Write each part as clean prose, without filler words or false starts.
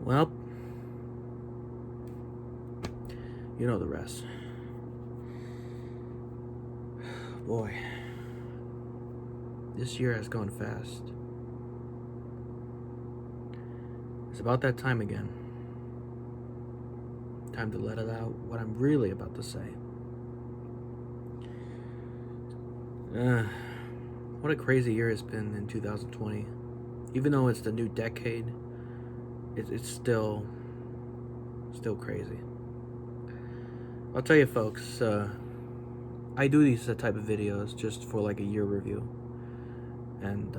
Well, you know the rest. Boy, this year has gone fast. It's about that time again. Time to let it out what I'm really about to say. What a crazy year it's been in 2020. Even though it's the new decade, it's still crazy. I'll tell you, folks. I do these type of videos just for like a year review, and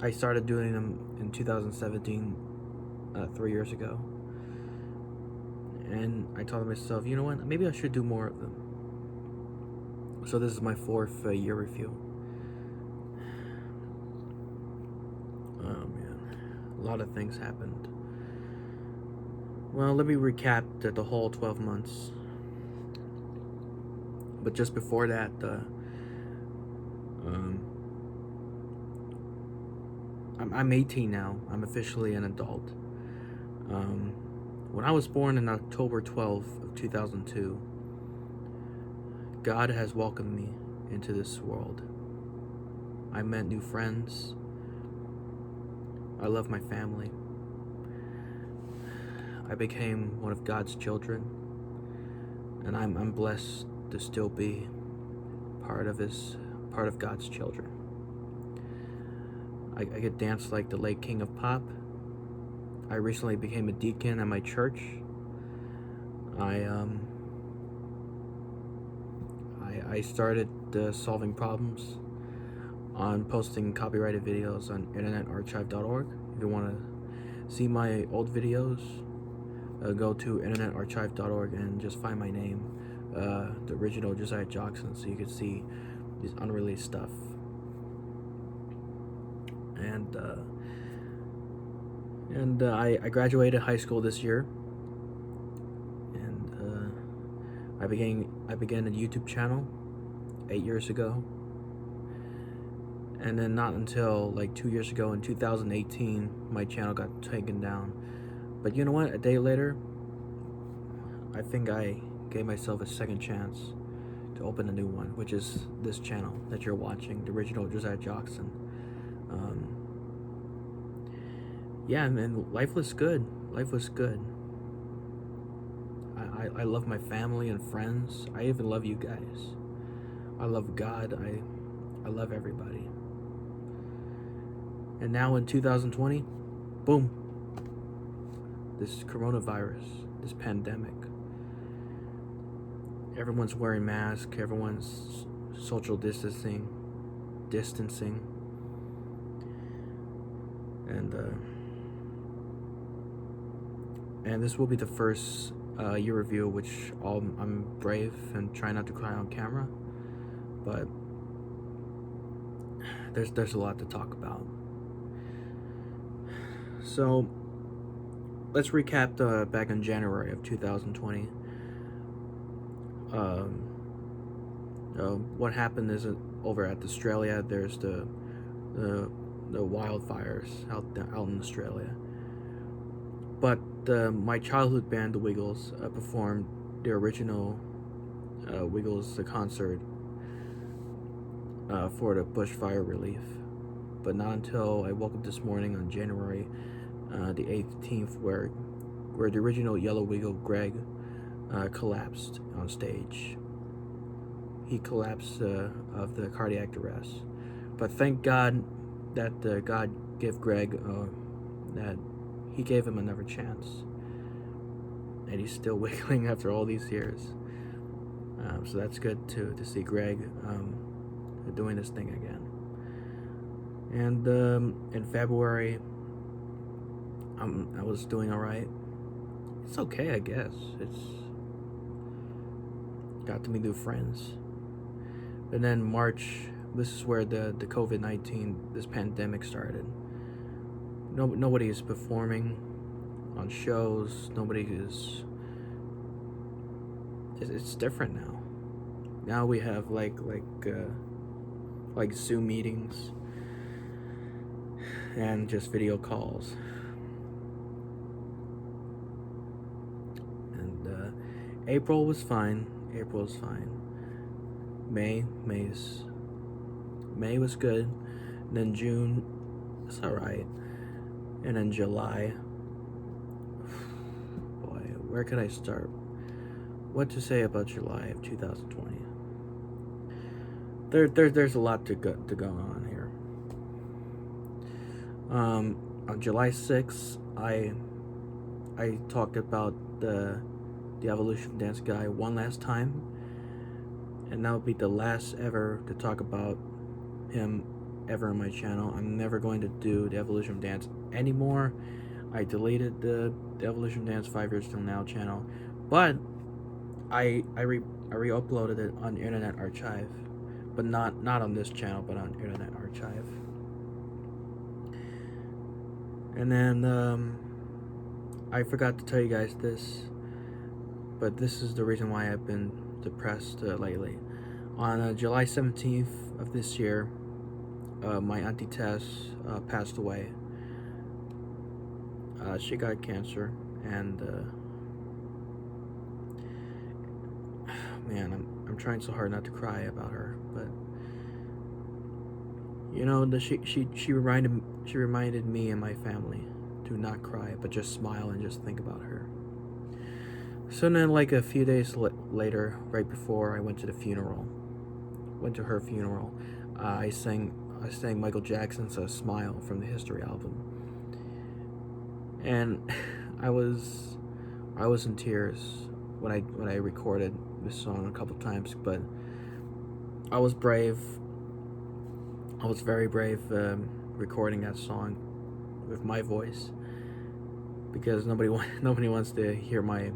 I started doing them in 2017, 3 years ago. And I thought to myself, you know what? Maybe I should do more of them. So this is my fourth year review. Oh man, a lot of things happened. Well, let me recap the whole 12 months. But just before that, I'm 18 now. I'm officially an adult. When I was born on October 12th of 2002, God has welcomed me into this world. I met new friends. I love my family. I became one of God's children, and I'm blessed to still be part of God's children. I could dance like the late King of Pop. I recently became a deacon at my church. I started solving problems on posting copyrighted videos on internetarchive.org. If you want to see my old videos, go to internetarchive.org and just find my name, the original Josiah Jackson, so you can see these unreleased stuff. And I graduated high school this year, and I began a YouTube channel 8 years ago, and then not until like 2 years ago in 2018 my channel got taken down. But you know what? A day later, I think I gave myself a second chance to open a new one, which is this channel that you're watching, the original Josiah Jackson. Yeah, man, life was good. Life was good. I love my family and friends. I even love you guys. I love God. I love everybody. And now in 2020, boom, this coronavirus, this pandemic. Everyone's wearing masks, everyone's social distancing. And this will be the first year review, which I'm brave and try not to cry on camera, but there's a lot to talk about. So let's recap back in January of 2020. What happened is over at Australia, there's the wildfires out in Australia. But my childhood band, the Wiggles, performed the original Wiggles concert for the bushfire relief. But not until I woke up this morning on January the 18th, where the original Yellow Wiggle, Greg, collapsed on stage. He collapsed of the cardiac arrest. But thank God that God gave Greg that he gave him another chance, and he's still wiggling after all these years. So that's good to see Greg doing this thing again. And in February, I was doing all right. It's okay, I guess. It's got to meet new friends. And then March, this is where the COVID-19, this pandemic started. Nobody is performing on shows. Nobody is. It's different now. Now we have like Zoom meetings and just video calls. April was fine. April was fine. May, May was good. And then June, it's alright. And then July, boy, where can I start? What to say about July of 2020? There's a lot to go on here. On July 6th, I talked about the Evolution of Dance guy one last time, and that would be the last ever to talk about him ever on my channel. I'm never going to do the Evolution of Dance anymore. I deleted the Evolution of Dance 5 Years Till Now channel, but I re-uploaded it on Internet Archive, but not on this channel, but on Internet Archive. And then I forgot to tell you guys this, but this is the reason why I've been depressed lately. On July 17th of this year, my Auntie Tess passed away. She got cancer, and man, I'm trying so hard not to cry about her, but you know, she reminded me and my family to not cry, but just smile and just think about her. So then, like a few days later, right before I went to her funeral, I sang Michael Jackson's "Smile" from the History album, and I was in tears when I recorded this song a couple times, but I was brave. I was very brave recording that song with my voice, because nobody wants to hear my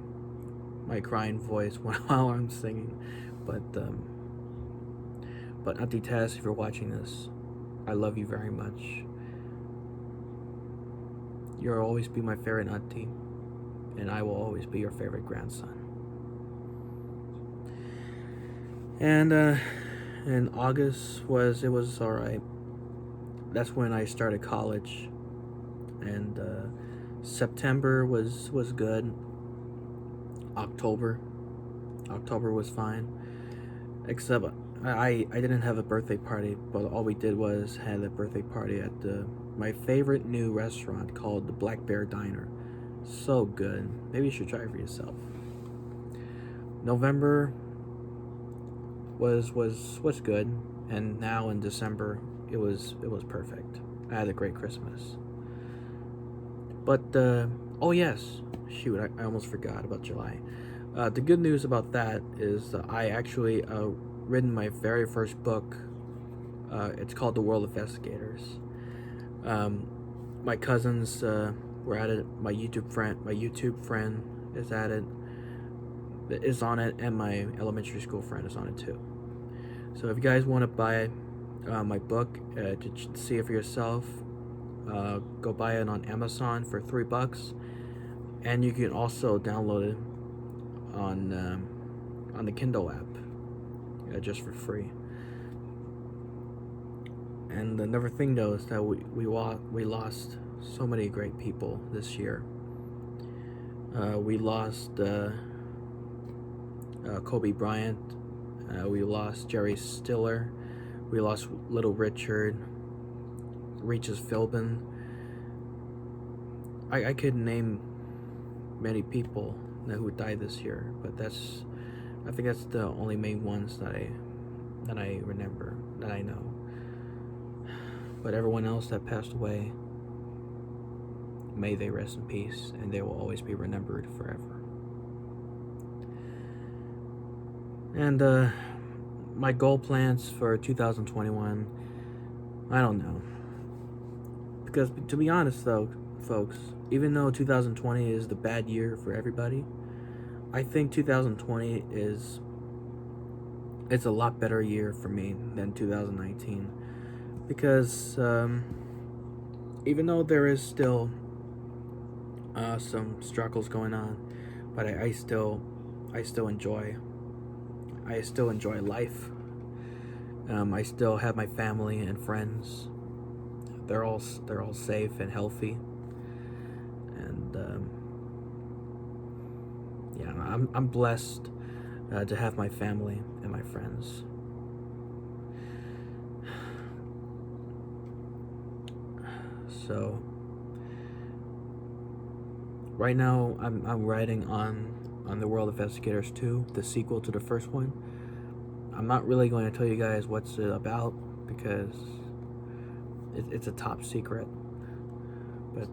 crying voice while I'm singing. But Auntie Tess, if you're watching this, I love you very much. You'll always be my favorite auntie, and I will always be your favorite grandson. And in August was alright. That's when I started college, and September was good. October was fine, except I didn't have a birthday party, but all we did was had a birthday party at my favorite new restaurant called the Black Bear Diner. So good. Maybe you should try it for yourself. November was good, and now in December it was perfect. I had a great Christmas. But oh yes, shoot, I almost forgot about July. The good news about that is I actually written my very first book. It's called The World Investigators. My cousins were at it. My YouTube friend is at it. Is on it, and my elementary school friend is on it too. So if you guys want to buy my book to see it for yourself, go buy it on Amazon for $3, and you can also download it on the Kindle app just for free. And another thing though is that we lost so many great people this year. We lost Kobe Bryant. We lost Jerry Stiller. We lost Little Richard. Regis Philbin. I could name many people who died this year, but I think that's the only main ones that I remember, that I know. But everyone else that passed away, may they rest in peace, and they will always be remembered forever. And my goal plans for 2021, I don't know. Because to be honest though, folks, even though 2020 is the bad year for everybody, I think 2020 it's a lot better year for me than 2019. Because even though there is still some struggles going on, but I still enjoy life. I still have my family and friends. They're all safe and healthy, and yeah, I'm blessed to have my family and my friends. So right now I'm writing on The World Investigators 2, the sequel to the first one. I'm not really going to tell you guys what's it about because it's a top secret. But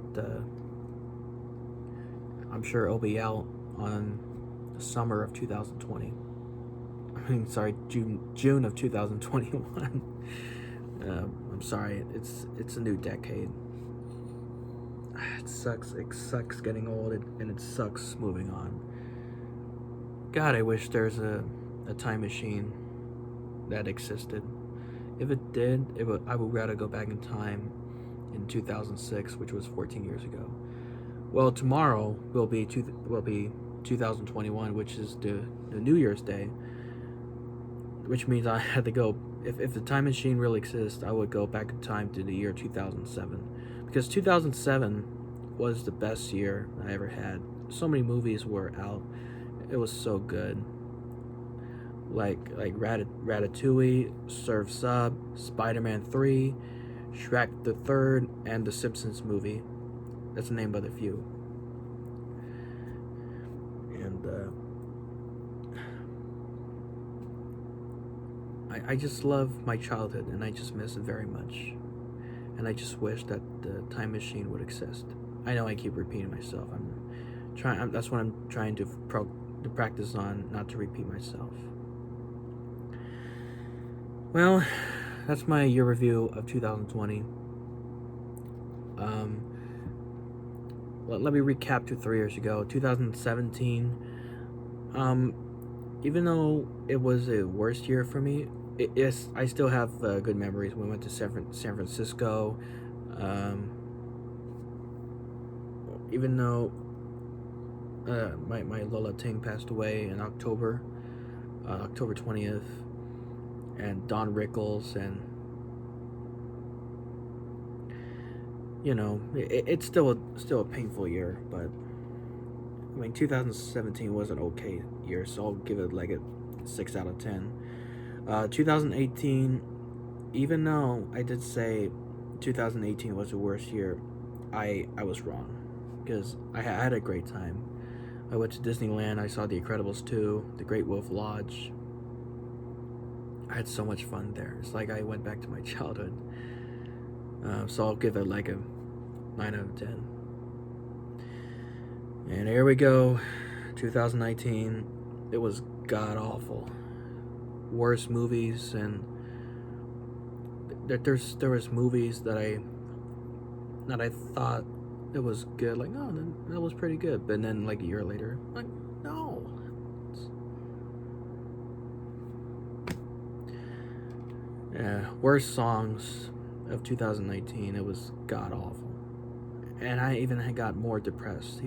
I'm sure it'll be out on the summer of 2020. June of 2021. I'm sorry, it's a new decade. It sucks getting old, and it sucks moving on. God, I wish there's a time machine that existed. If it did, I would rather go back in time in 2006, which was 14 years ago. Well, tomorrow will be 2021, which is the New Year's Day, which means I had to go. If the time machine really exists, I would go back in time to the year 2007, because 2007 was the best year I ever had. So many movies were out. It was so good. Like Ratatouille, Surf's Up, Spider-Man 3, Shrek the Third, and The Simpsons movie. That's the name of a few. And I just love my childhood, and I just miss it very much. And I just wish that the time machine would exist. I know I keep repeating myself. That's what I'm trying to practice on, not to repeat myself. Well, that's my year review of 2020. Let me recap to 3 years ago, 2017. Even though it was a worst year for me, I still have good memories. We went to San Francisco. Even though my Lola Ting passed away in October 20th, and Don Rickles, and it's still a painful year, but I mean 2017 was an okay year, so I'll give it like a 6 out of 10. 2018, even though I did say 2018 was the worst year, I was wrong, because I had a great time. I went to Disneyland. I saw The Incredibles 2, The Great Wolf Lodge. I had so much fun there. It's like I went back to my childhood. So I'll give it like a 9 out of 10. And here we go, 2019. It was god awful. Worst movies, and there was movies that I thought it was good, like, oh, that was pretty good, but then like a year later, like, no. Yeah, worst songs of 2019. It was god awful, and I even got even more depressed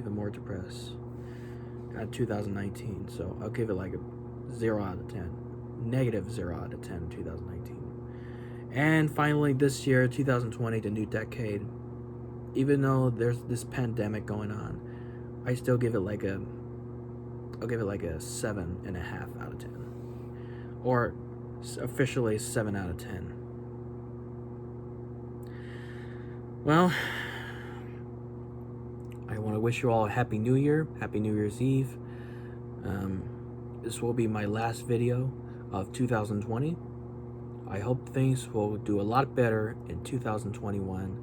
at 2019. So I'll give it like a 0 out of 10, negative 0 out of 10 in 2019. And finally, this year, 2020, the new decade. Even though there's this pandemic going on, I still give it like a 7.5 out of 10, or officially 7 out of 10. Well, I want to wish you all a Happy New Year, Happy New Year's Eve. This will be my last video of 2020. I hope things will do a lot better in 2021,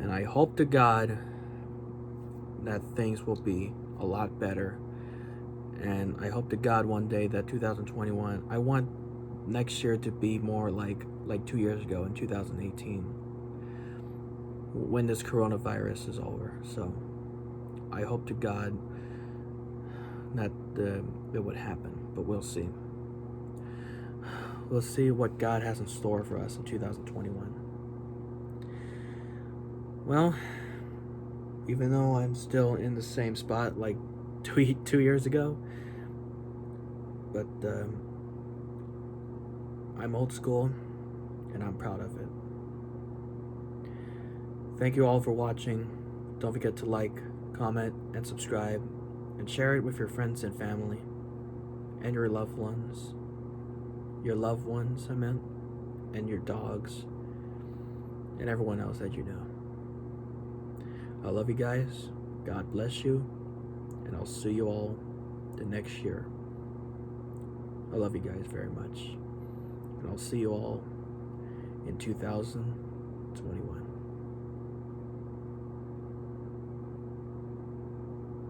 and I hope to God that things will be a lot better. And I hope to God one day that 2021, I want next year to be more like 2 years ago in 2018, when this coronavirus is over. So I hope to God that it would happen, but we'll see. We'll see what God has in store for us in 2021. Well, even though I'm still in the same spot like 2 years ago, but I'm old school, and I'm proud of it. Thank you all for watching. Don't forget to like, comment, and subscribe. and share it with your friends and family and your loved ones. Your loved ones, I meant, and your dogs, and everyone else that you know. I love you guys. God bless you, and I'll see you all the next year. I love you guys very much, and I'll see you all in 2021.